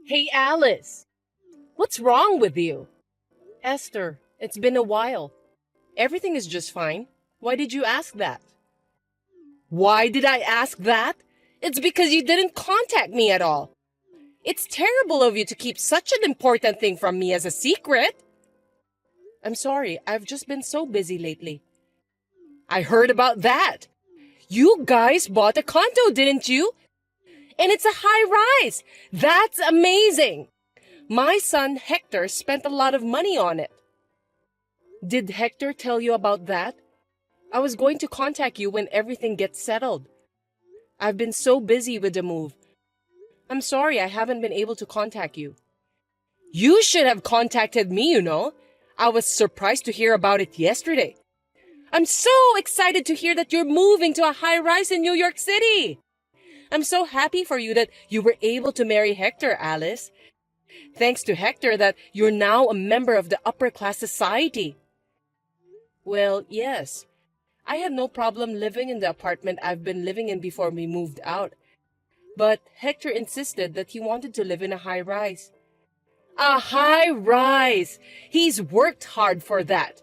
Hey, Alice, what's wrong with you? Esther, it's been a while. Everything is just fine. Why did you ask that? Why did I ask that? It's because you didn't contact me at all. It's terrible of you to keep such an important thing from me as a secret. I'm sorry, I've just been so busy lately. I heard about that. You guys bought a condo, didn't you? And it's a high rise. That's amazing. My son Hector spent a lot of money on it. Did Hector tell you about that? I was going to contact you when everything gets settled. I've been so busy with the move. I'm sorry I haven't been able to contact you. You should have contacted me. I was surprised to hear about it yesterday. I'm so excited to hear that you're moving to a high-rise in New York City. I'm so happy for you that you were able to marry Hector, Alice. Thanks to Hector that you're now a member of the upper-class society. Well, yes. I had no problem living in the apartment I've been living in before we moved out. But Hector insisted that he wanted to live in a high-rise. A high-rise! He's worked hard for that.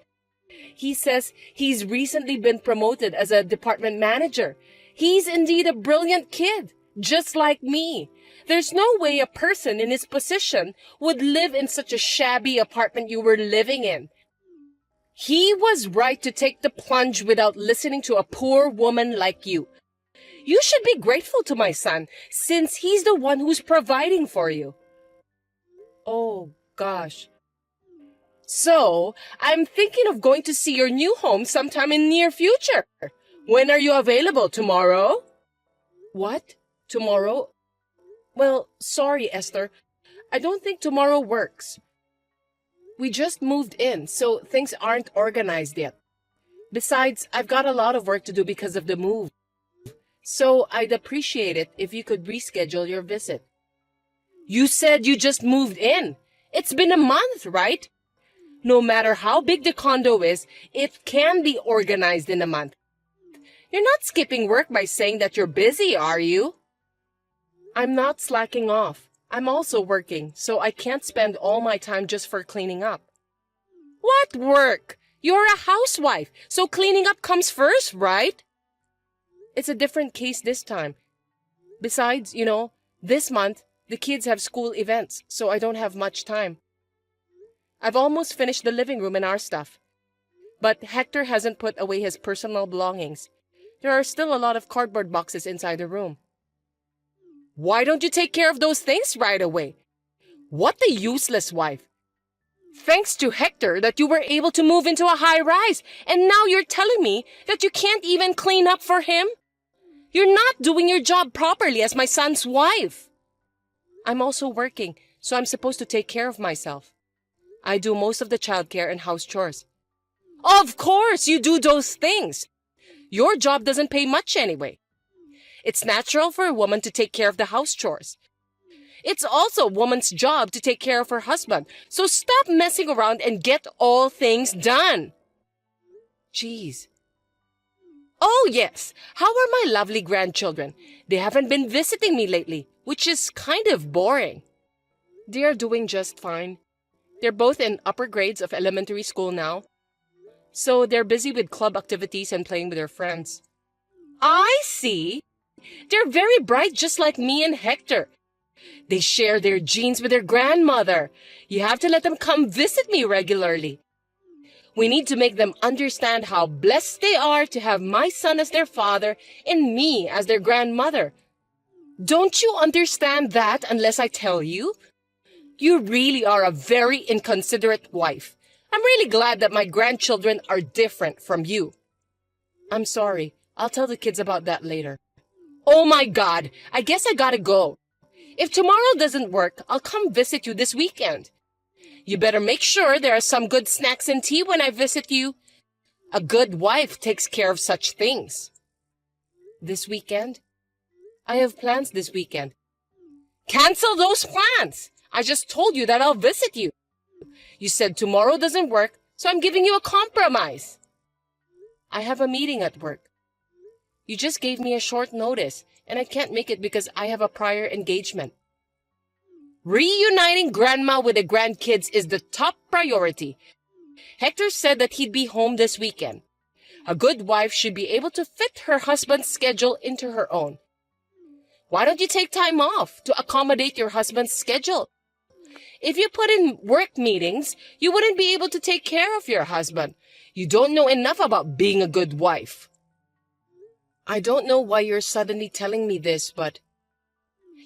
He says he's recently been promoted as a department manager. He's indeed a brilliant kid, just like me. There's no way a person in his position would live in such a shabby apartment you were living in. He was right to take the plunge without listening to a poor woman like you. You should be grateful to my son, since he's the one who's providing for you. Oh, gosh. So, I'm thinking of going to see your new home sometime in the near future. When are you available? Tomorrow? What? Tomorrow? Well, sorry, Esther. I don't think tomorrow works. We just moved in, so things aren't organized yet. Besides, I've got a lot of work to do because of the move. So I'd appreciate it if you could reschedule your visit. You said you just moved in. It's been a month, right? No matter how big the condo is, it can be organized in a month. You're not skipping work by saying that you're busy, are you? I'm not slacking off. I'm also working, so I can't spend all my time just for cleaning up. What work? You're a housewife, so cleaning up comes first, right? It's a different case this time. Besides, this month, the kids have school events, so I don't have much time. I've almost finished the living room and our stuff. But Hector hasn't put away his personal belongings. There are still a lot of cardboard boxes inside the room. Why don't you take care of those things right away? What a useless wife. Thanks to Hector that you were able to move into a high-rise, and now you're telling me that you can't even clean up for him? You're not doing your job properly as my son's wife. I'm also working, so I'm supposed to take care of myself. I do most of the childcare and house chores. Of course you do those things. Your job doesn't pay much anyway. It's natural for a woman to take care of the house chores. It's also a woman's job to take care of her husband, so stop messing around and get all things done. Jeez. Oh yes, how are my lovely grandchildren? They haven't been visiting me lately, which is kind of boring. They are doing just fine. They're both in upper grades of elementary school now, so they're busy with club activities and playing with their friends. I see. They're very bright, just like me and Hector. They share their genes with their grandmother. You have to let them come visit me regularly. We need to make them understand how blessed they are to have my son as their father and me as their grandmother. Don't you understand that unless I tell you? You really are a very inconsiderate wife. I'm really glad that my grandchildren are different from you. I'm sorry. I'll tell the kids about that later. Oh my God, I guess I gotta go. If tomorrow doesn't work, I'll come visit you this weekend. You better make sure there are some good snacks and tea when I visit you. A good wife takes care of such things. This weekend? I have plans this weekend. Cancel those plans! I just told you that I'll visit you. You said tomorrow doesn't work, so I'm giving you a compromise. I have a meeting at work. You just gave me a short notice, and I can't make it because I have a prior engagement. Reuniting Grandma with the grandkids is the top priority. Hector said that he'd be home this weekend. A good wife should be able to fit her husband's schedule into her own. Why don't you take time off to accommodate your husband's schedule? If you put in work meetings, you wouldn't be able to take care of your husband. You don't know enough about being a good wife. I don't know why you're suddenly telling me this, but...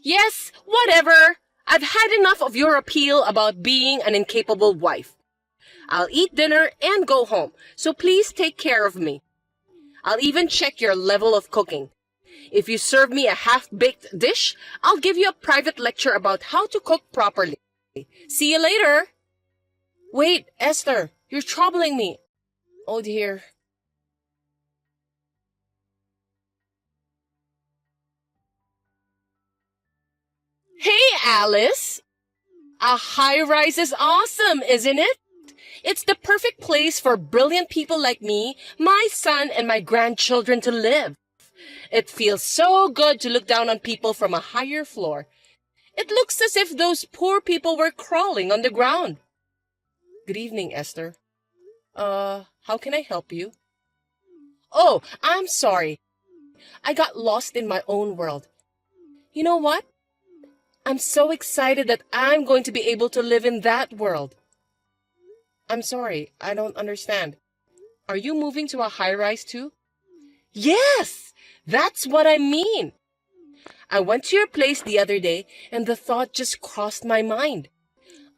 Yes, whatever. I've had enough of your appeal about being an incapable wife. I'll eat dinner and go home, so please take care of me. I'll even check your level of cooking. If you serve me a half-baked dish, I'll give you a private lecture about how to cook properly. See you later. Wait, Esther, you're troubling me. Oh dear. Hey, Alice. A high-rise is awesome, isn't it? It's the perfect place for brilliant people like me, my son, and my grandchildren to live. It feels so good to look down on people from a higher floor. It looks as if those poor people were crawling on the ground. Good evening, Esther. How can I help you? Oh, I'm sorry. I got lost in my own world. You know what? I'm so excited that I'm going to be able to live in that world. I'm sorry, I don't understand. Are you moving to a high-rise too? Yes, that's what I mean. I went to your place the other day and the thought just crossed my mind.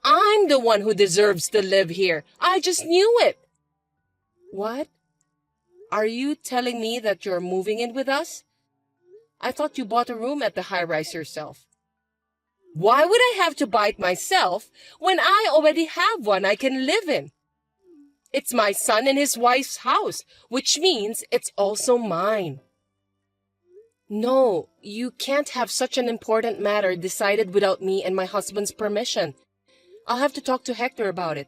I'm the one who deserves to live here. I just knew it. What? Are you telling me that you're moving in with us? I thought you bought a room at the high-rise yourself. Why would I have to buy it myself when I already have one I can live in? It's my son and his wife's house, which means it's also mine. No, you can't have such an important matter decided without me and my husband's permission. I'll have to talk to Hector about it.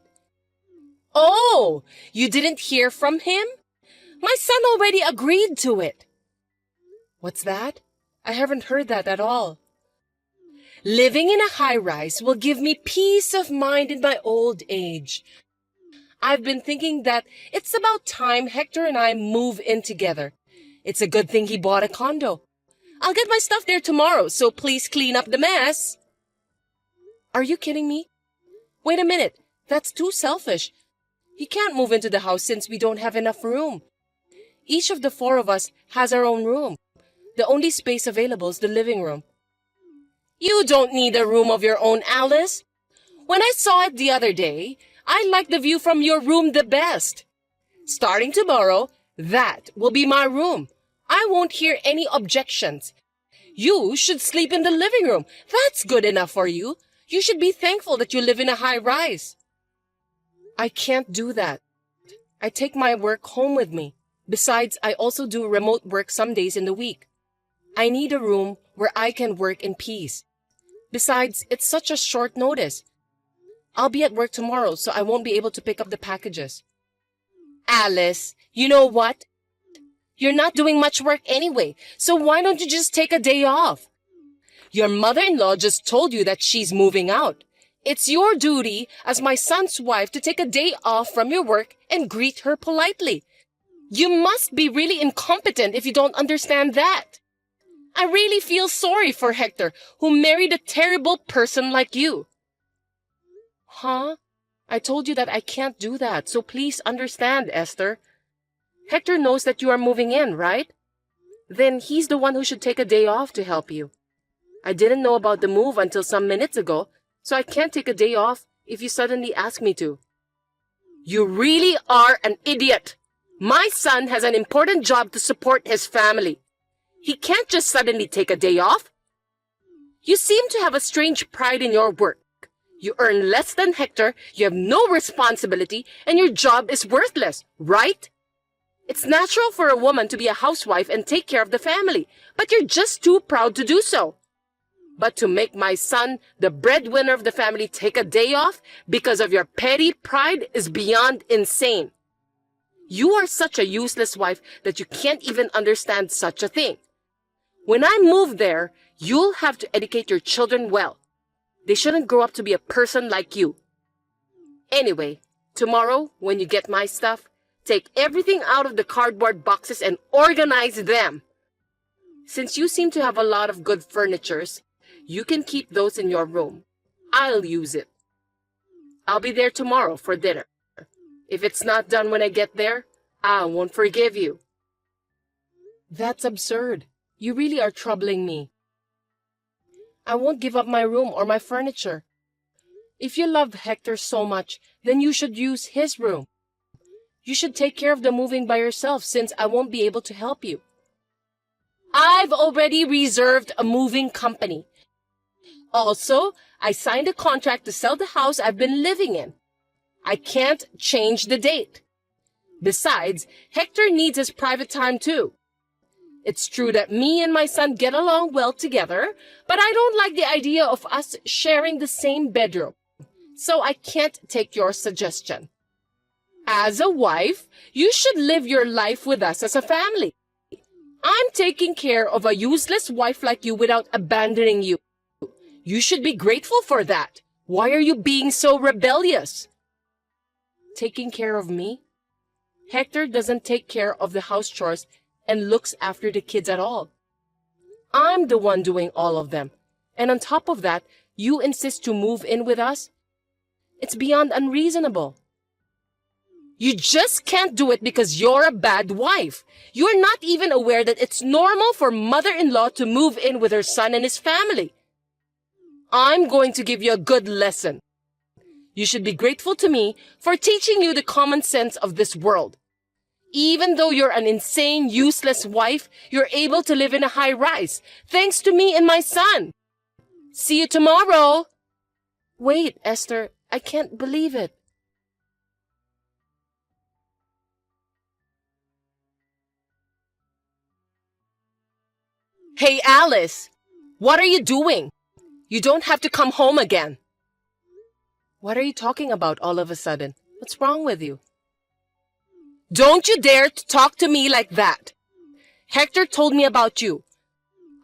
Oh, you didn't hear from him? My son already agreed to it. What's that? I haven't heard that at all. Living in a high-rise will give me peace of mind in my old age. I've been thinking that it's about time Hector and I move in together. It's a good thing he bought a condo. I'll get my stuff there tomorrow, so please clean up the mess. Are you kidding me? Wait a minute. That's too selfish. He can't move into the house since we don't have enough room. Each of the four of us has our own room. The only space available is the living room. You don't need a room of your own, Alice. When I saw it the other day, I liked the view from your room the best. Starting tomorrow, that will be my room. I won't hear any objections. You should sleep in the living room. That's good enough for you. You should be thankful that you live in a high-rise. I can't do that. I take my work home with me. Besides, I also do remote work some days in the week. I need a room where I can work in peace. Besides, it's such a short notice. I'll be at work tomorrow, so I won't be able to pick up the packages. Alice, you know what? You're not doing much work anyway, so why don't you just take a day off? Your mother-in-law just told you that she's moving out. It's your duty as my son's wife to take a day off from your work and greet her politely. You must be really incompetent if you don't understand that. I really feel sorry for Hector, who married a terrible person like you. Huh? I told you that I can't do that, so please understand, Esther. Hector knows that you are moving in, right? Then he's the one who should take a day off to help you. I didn't know about the move until some minutes ago, so I can't take a day off if you suddenly ask me to. You really are an idiot. My son has an important job to support his family. He can't just suddenly take a day off. You seem to have a strange pride in your work. You earn less than Hector, you have no responsibility, and your job is worthless, right? It's natural for a woman to be a housewife and take care of the family, but you're just too proud to do so. But to make my son, the breadwinner of the family, take a day off because of your petty pride is beyond insane. You are such a useless wife that you can't even understand such a thing. When I move there, you'll have to educate your children well. They shouldn't grow up to be a person like you. Anyway, tomorrow, when you get my stuff, take everything out of the cardboard boxes and organize them. Since you seem to have a lot of good furnitures, you can keep those in your room. I'll use it. I'll be there tomorrow for dinner. If it's not done when I get there, I won't forgive you. That's absurd. You really are troubling me. I won't give up my room or my furniture. If you love Hector so much, then you should use his room. You should take care of the moving by yourself since I won't be able to help you. I've already reserved a moving company. Also, I signed a contract to sell the house I've been living in. I can't change the date. Besides, Hector needs his private time too. It's true that me and my son get along well together, but I don't like the idea of us sharing the same bedroom. So I can't take your suggestion. As a wife, you should live your life with us as a family. I'm taking care of a useless wife like you without abandoning you. You should be grateful for that. Why are you being so rebellious? Taking care of me? Hector doesn't take care of the house chores and looks after the kids at all. I'm the one doing all of them. And on top of that, you insist to move in with us? It's beyond unreasonable. You just can't do it because you're a bad wife. You're not even aware that it's normal for mother-in-law to move in with her son and his family. I'm going to give you a good lesson. You should be grateful to me for teaching you the common sense of this world. Even though you're an insane, useless wife, you're able to live in a high-rise, thanks to me and my son. See you tomorrow. Wait, Esther, I can't believe it. Hey, Alice, what are you doing? You don't have to come home again. What are you talking about all of a sudden? What's wrong with you? Don't you dare to talk to me like that. Hector told me about you.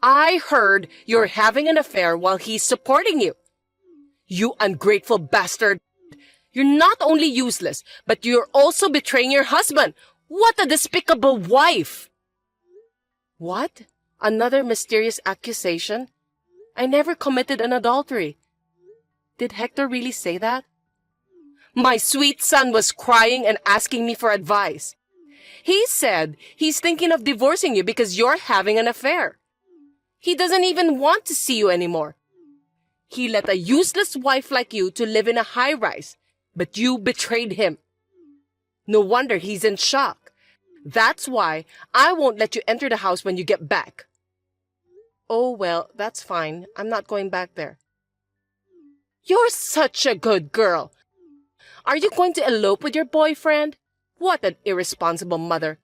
I heard you're having an affair while he's supporting you. You ungrateful bastard. You're not only useless, but you're also betraying your husband. What a despicable wife! What? Another mysterious accusation? I never committed an adultery. Did Hector really say that? My sweet son was crying and asking me for advice. He said he's thinking of divorcing you because you're having an affair. He doesn't even want to see you anymore. He let a useless wife like you to live in a high-rise, but you betrayed him. No wonder he's in shock. That's why I won't let you enter the house when you get back. Oh, well, that's fine. I'm not going back there. You're such a good girl. Are you going to elope with your boyfriend? What an irresponsible mother.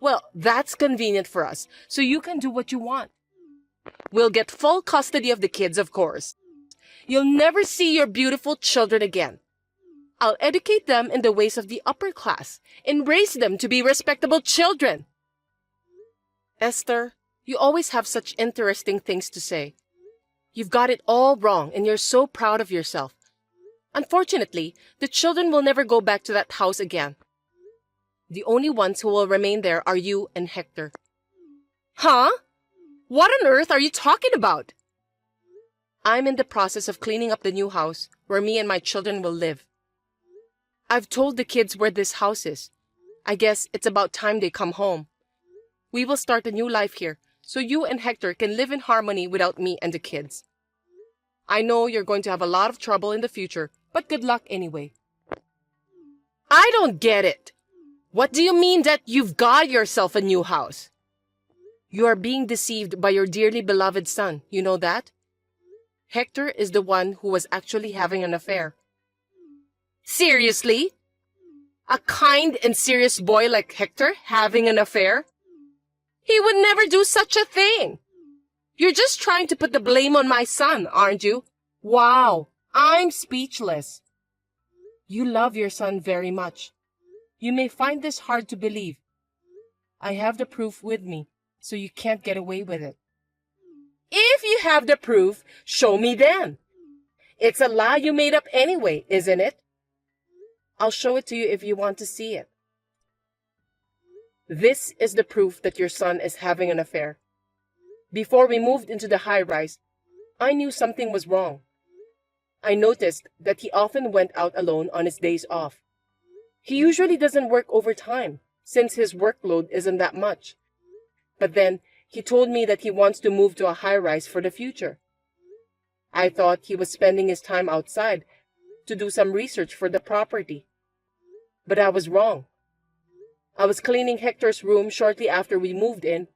Well, that's convenient for us, so you can do what you want. We'll get full custody of the kids, of course. You'll never see your beautiful children again. I'll educate them in the ways of the upper class and raise them to be respectable children. Esther, you always have such interesting things to say. You've got it all wrong and you're so proud of yourself. Unfortunately, the children will never go back to that house again. The only ones who will remain there are you and Hector. Huh? What on earth are you talking about? I'm in the process of cleaning up the new house where me and my children will live. I've told the kids where this house is. I guess it's about time they come home. We will start a new life here, so you and Hector can live in harmony without me and the kids. I know you're going to have a lot of trouble in the future, but good luck anyway. I don't get it. What do you mean that you've got yourself a new house? You are being deceived by your dearly beloved son, you know that? Hector is the one who was actually having an affair. Seriously? A kind and serious boy like Hector having an affair? He would never do such a thing. You're just trying to put the blame on my son, aren't you? Wow, I'm speechless. You love your son very much. You may find this hard to believe. I have the proof with me, so you can't get away with it. If you have the proof, show me then. It's a lie you made up anyway, isn't it? I'll show it to you if you want to see it. This is the proof that your son is having an affair. Before we moved into the high-rise, I knew something was wrong. I noticed that he often went out alone on his days off. He usually doesn't work overtime, since his workload isn't that much. But then, he told me that he wants to move to a high-rise for the future. I thought he was spending his time outside to do some research for the property. But I was wrong. I was cleaning Hector's room shortly after we moved in.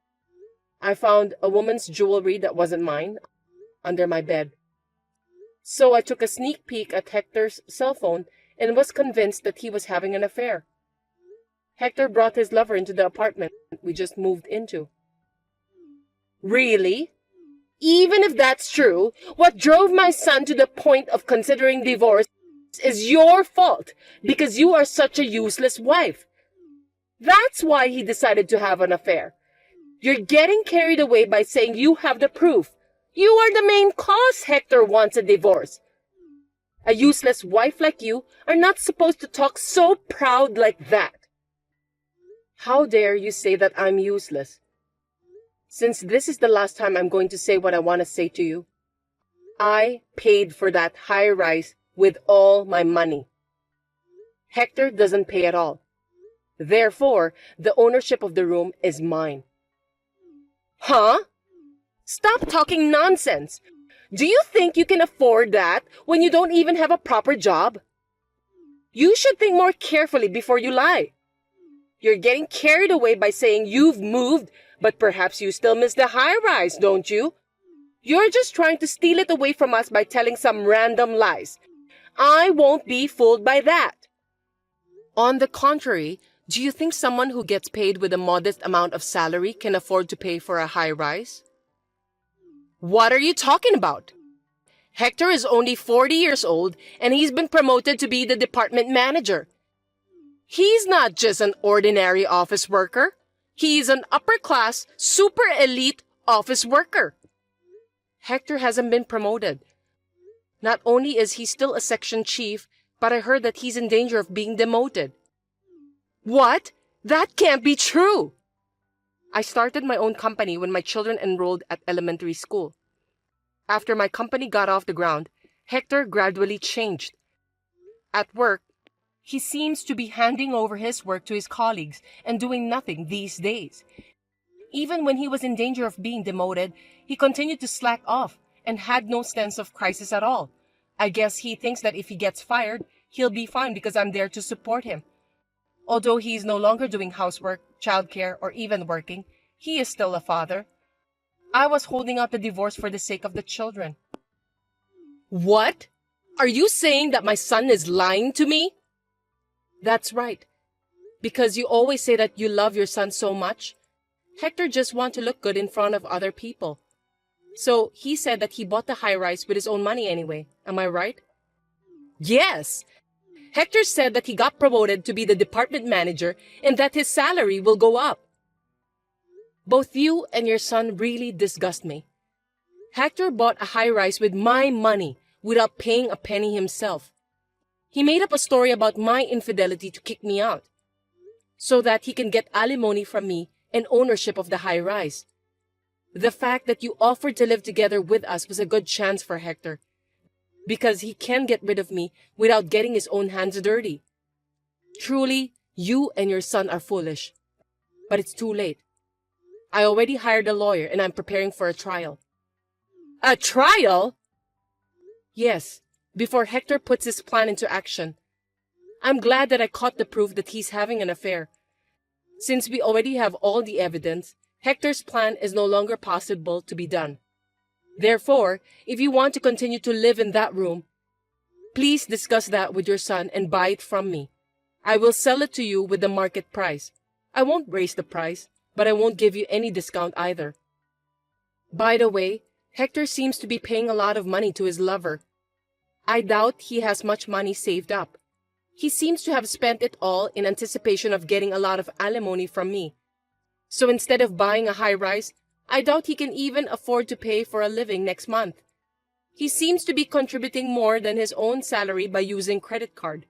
I found a woman's jewelry that wasn't mine under my bed. So I took a sneak peek at Hector's cell phone and was convinced that he was having an affair. Hector brought his lover into the apartment we just moved into. Really? Even if that's true, what drove my son to the point of considering divorce is your fault because you are such a useless wife. That's why he decided to have an affair. You're getting carried away by saying you have the proof. You are the main cause Hector wants a divorce. A useless wife like you are not supposed to talk so proud like that. How dare you say that I'm useless? Since this is the last time I'm going to say what I want to say to you, I paid for that high-rise with all my money. Hector doesn't pay at all. Therefore, the ownership of the room is mine. Huh? Stop talking nonsense. Do you think you can afford that when you don't even have a proper job? You should think more carefully before you lie. You're getting carried away by saying you've moved, but perhaps you still miss the high-rise, don't you? You're just trying to steal it away from us by telling some random lies. I won't be fooled by that. On the contrary, do you think someone who gets paid with a modest amount of salary can afford to pay for a high-rise? What are you talking about? Hector is only 40 years old and he's been promoted to be the department manager. He's not just an ordinary office worker. He's an upper-class, super elite office worker. Hector hasn't been promoted. Not only is he still a section chief, but I heard that he's in danger of being demoted. What? That can't be true! I started my own company when my children enrolled at elementary school. After my company got off the ground, Hector gradually changed. At work, he seems to be handing over his work to his colleagues and doing nothing these days. Even when he was in danger of being demoted, he continued to slack off and had no sense of crisis at all. I guess he thinks that if he gets fired, he'll be fine because I'm there to support him. Although he is no longer doing housework, childcare, or even working, he is still a father. I was holding out the divorce for the sake of the children. What? Are you saying that my son is lying to me? That's right. Because you always say that you love your son so much. Hector just wants to look good in front of other people. So he said that he bought the high-rise with his own money anyway. Am I right? Yes. Hector said that he got promoted to be the department manager and that his salary will go up. Both you and your son really disgust me. Hector bought a high-rise with my money without paying a penny himself. He made up a story about my infidelity to kick me out, so that he can get alimony from me and ownership of the high-rise. The fact that you offered to live together with us was a good chance for Hector, because he can get rid of me without getting his own hands dirty. Truly, you and your son are foolish. But it's too late. I already hired a lawyer and I'm preparing for a trial. A trial? Yes, before Hector puts his plan into action. I'm glad that I caught the proof that he's having an affair. Since we already have all the evidence, Hector's plan is no longer possible to be done. Therefore, if you want to continue to live in that room, please discuss that with your son and buy it from me. I will sell it to you with the market price. I won't raise the price, but I won't give you any discount either. By the way, Hector seems to be paying a lot of money to his lover. I doubt he has much money saved up. He seems to have spent it all in anticipation of getting a lot of alimony from me. So instead of buying a high-rise, I doubt he can even afford to pay for a living next month. He seems to be contributing more than his own salary by using credit card.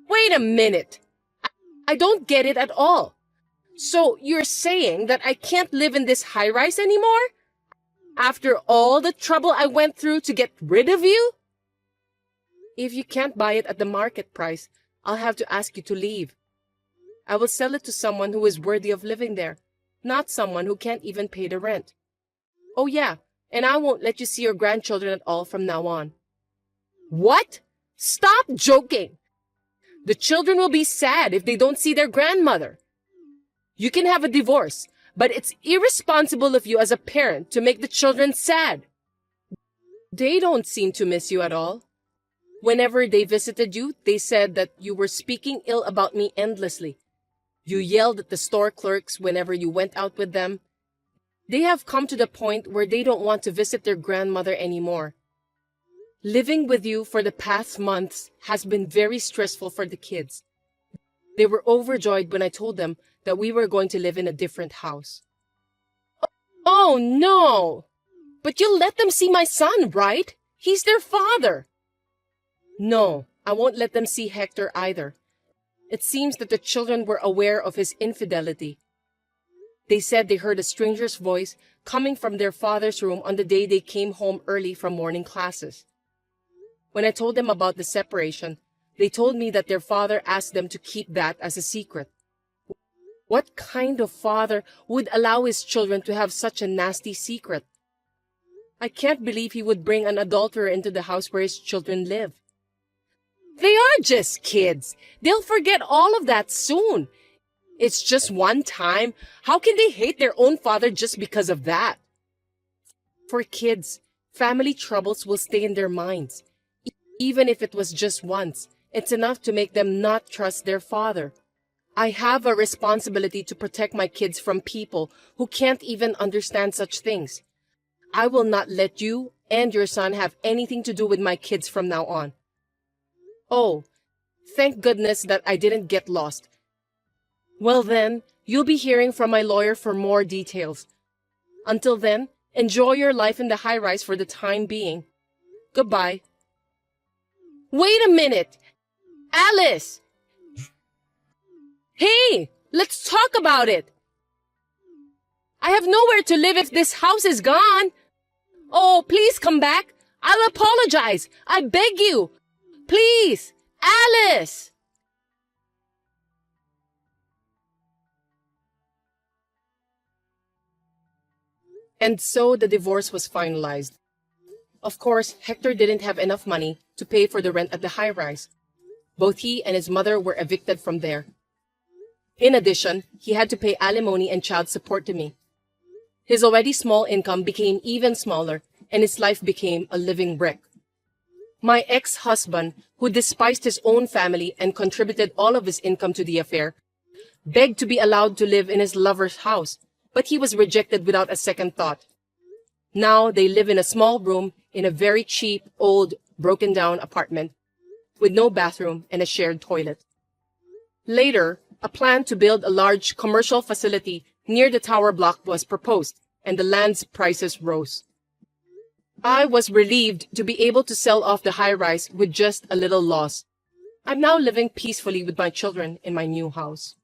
Wait a minute. I don't get it at all. So you're saying that I can't live in this high-rise anymore? After all the trouble I went through to get rid of you? If you can't buy it at the market price, I'll have to ask you to leave. I will sell it to someone who is worthy of living there, not someone who can't even pay the rent. Oh yeah, and I won't let you see your grandchildren at all from now on. What? Stop joking! The children will be sad if they don't see their grandmother. You can have a divorce, but it's irresponsible of you as a parent to make the children sad. They don't seem to miss you at all. Whenever they visited you, they said that you were speaking ill about me endlessly. You yelled at the store clerks whenever you went out with them. They have come to the point where they don't want to visit their grandmother anymore. Living with you for the past months has been very stressful for the kids. They were overjoyed when I told them that we were going to live in a different house. Oh no! But you'll let them see my son, right? He's their father. No, I won't let them see Hector either. It seems that the children were aware of his infidelity. They said they heard a stranger's voice coming from their father's room on the day they came home early from morning classes. When I told them about the separation, they told me that their father asked them to keep that as a secret. What kind of father would allow his children to have such a nasty secret? I can't believe he would bring an adulterer into the house where his children live. They are just kids. They'll forget all of that soon. It's just one time. How can they hate their own father just because of that? For kids, family troubles will stay in their minds. Even if it was just once, it's enough to make them not trust their father. I have a responsibility to protect my kids from people who can't even understand such things. I will not let you and your son have anything to do with my kids from now on. Oh, thank goodness that I didn't get lost. Well then, you'll be hearing from my lawyer for more details. Until then, enjoy your life in the high-rise for the time being. Goodbye. Wait a minute! Alice! Hey! Let's talk about it! I have nowhere to live if this house is gone! Oh, please come back! I'll apologize! I beg you! Please! Alice! And so the divorce was finalized. Of course, Hector didn't have enough money to pay for the rent at the high-rise. Both he and his mother were evicted from there. In addition, he had to pay alimony and child support to me. His already small income became even smaller, and his life became a living wreck. My ex-husband, who despised his own family and contributed all of his income to the affair, begged to be allowed to live in his lover's house, but he was rejected without a second thought. Now they live in a small room in a very cheap, old, broken-down apartment with no bathroom and a shared toilet. Later, a plan to build a large commercial facility near the tower block was proposed, and the land's prices rose. I was relieved to be able to sell off the high-rise with just a little loss. I'm now living peacefully with my children in my new house.